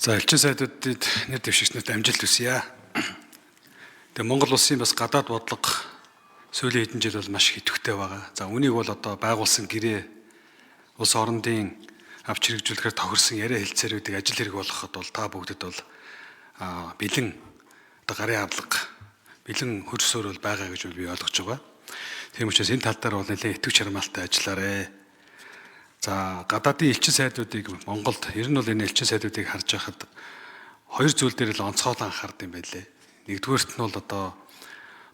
За элчин сайдуудад нэр дэвшигчнэрт амжилт хүсье. Тэгээ Монгол улсын бас гадаад бодлого сүүлийн хэдэн жил бол маш их идэвхтэй байгаа. За үнийг бол одоо байгуулсан гэрээ улс орондын авч хэрэгжүүлэхээр тохирсон яриа хэлцээрүүдийг ажил хэрэг болгоход бол та бүгдэд бол бэлэн одоо гарын авлага бэлэн хөрсөөр бол байгаа гэж би ойлгож байгаа. Тийм учраас энэ тал дээр бол нэлээд итгэвч хармаалтай ажиллаарэ. За гадаадын элчин сайдуудыг Монголд ер нь бол энэ элчин сайдуудыг харж байхад хоёр зүйл дээр л онцгойлон анхаард юм байлээ. Нэгдүгээрт нь бол одоо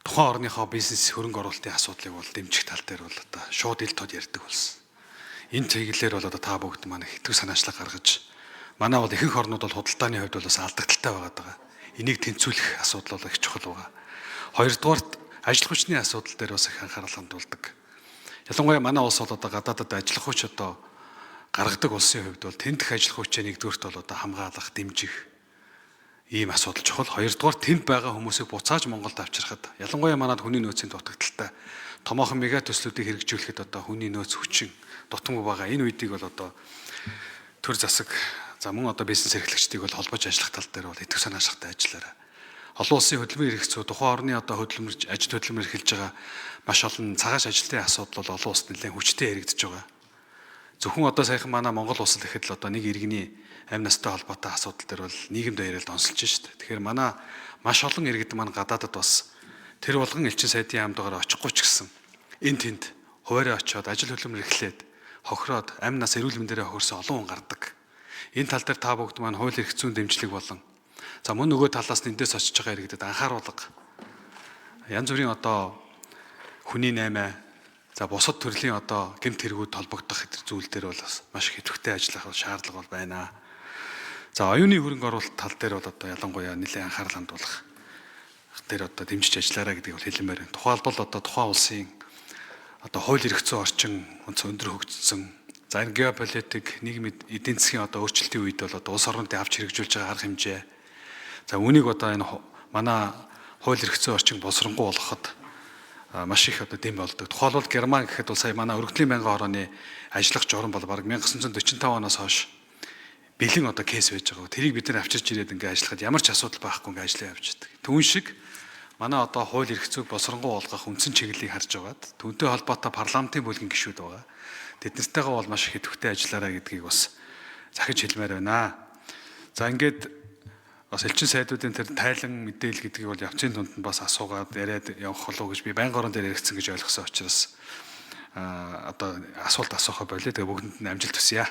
тухайн орныхоо бизнес хөрөнгө оруулалтын асуудлыг бол дэмжих тал дээр бол одоо шууд ил тод ярьдаг болсон. Энэ чиглэлээр бол одоо та бүгд маань итгэв санаачлаг гаргаж манай бол ихэнх орнууд бол худалдааны хувьд бол бас алдагдaltaй байгаа. Энийг тэнцвүүлэх асуудал бол их чухал байгаа. Хоёрдугаарт ажил хүчний асуудал дээр бас их анхаарал хандуулдаг. Ялангуяа манай улс бол одоо гадаадад ажиллах хүч одоо гаргадаг улсын хувьд бол тэнд дэх ажиллах хүчээ нэгдүгээрт бол одоо хамгаалах, дэмжих ийм асуудал чухал. Хоёрдугаар тэнд байгаа хүмүүсийг буцааж Монголд авчрахад ялангуяа манад хүний нөөцийн дутагдaltaй томоохон мега төслүүдийг хэрэгжүүлэхэд одоо хүний нөөц хүчин дутамгүй байгаа. Энэ үедийг бол одоо төр засаг за мөн одоо бизнес эрхлэгчдийг бол холбож ажиллах тал дээр бол итгэв санаачлагтай ажиллаарай. Олон улсын хөдөлмөрийн эрх зүй тухайн орны одоо ажил хөдөлмөр эрхэлж байгаа маш олон цагааш ажилтны асуудал бол олон улсад нэлээд хүчтэй яригдж байгаа. Зөвхөн одоо саяхан манай Монгол улс л ихэд л одоо нэг иргэний амь настай холбоотой асуудал дээр бол нийгэмд яриад онцолж шүү дээ. Тэгэхээр манай маш олон иргэд маань гадаадад бас тэр болгон элчин сайдын амдгаар очихгүй ч гэсэн энэ тэнд хуваарь очиод ажил хөдөлмөр эрхлээд хохироод амь нас эрүүл мэндээрээ хөрсөн олон хүн гардаг. Энэ тал дээр та бүгд маань хууль эрх зүйн дэмжлэг болон за мөн нөгөө талаас нэндээс очиж байгаа иргэдэд анхааруулга янз бүрийн одоо хүний наймаа за бусад төрлийн одоо гэмт хэрэгүүд холбогдох зүйл дээр бол маш их идэвхтэй ажиллах шаардлага бол байна. За оюуны хөрөнгө оруулалт тал дээр бол одоо ялангуяа нэлээд анхаарал хандуулах дээр одоо дэмжиж ажиллаарай гэдгийг бол хэлмээр байна. Тухайлбал одоо тухайн улсын одоо хууль эрх зүйн орчин өндөр хөгжсөн. За энэ геополитик нийгмийн эдийн засгийн одоо өөрчлөлтийн үед бол одоо улс орнуудын авч хэрэгжүүлж байгаа арга хэмжээ. За үүнийг одоо энэ манай хууль эрх зүйн орчин боловсронгуй болгоход маш их одоо дэм болдог. Тухайлбал Герман гэхэд бол сая манай өргөдлийн байнгын хорооны ажиллах журам бол баг 1945 оноос хойш бэлэн одоо кейс байж байгаа. Тэрийг бид нар авчирч ирээд ингээ ажиллахад ямар ч асуудал байхгүй ингээ ажиллаа явчихдаг. Түүн шиг манай одоо хууль эрх зүйг боловсронгуй болгох үндсэн чиглэлийг харж байгаад түүнтэй холбоотой парламентын бүлгийн гишүүд байгаа. Тэднэртэйгээ бол маш их идэвхтэй ажиллаарай гэдгийг бас захиж хэлмээр байна. За ингээд бас элчин сайдуудын тэр тайлан мэдээлэл гэдгийг бол явцын тунд нь бас асуугаад яриад явах болов гэж би байнгын орон дээр яригдсан гэж ойлгосон учраас одоо асуулт асуухаа болоо. Тэгээ бүгдэнд нь амжилт хүсье.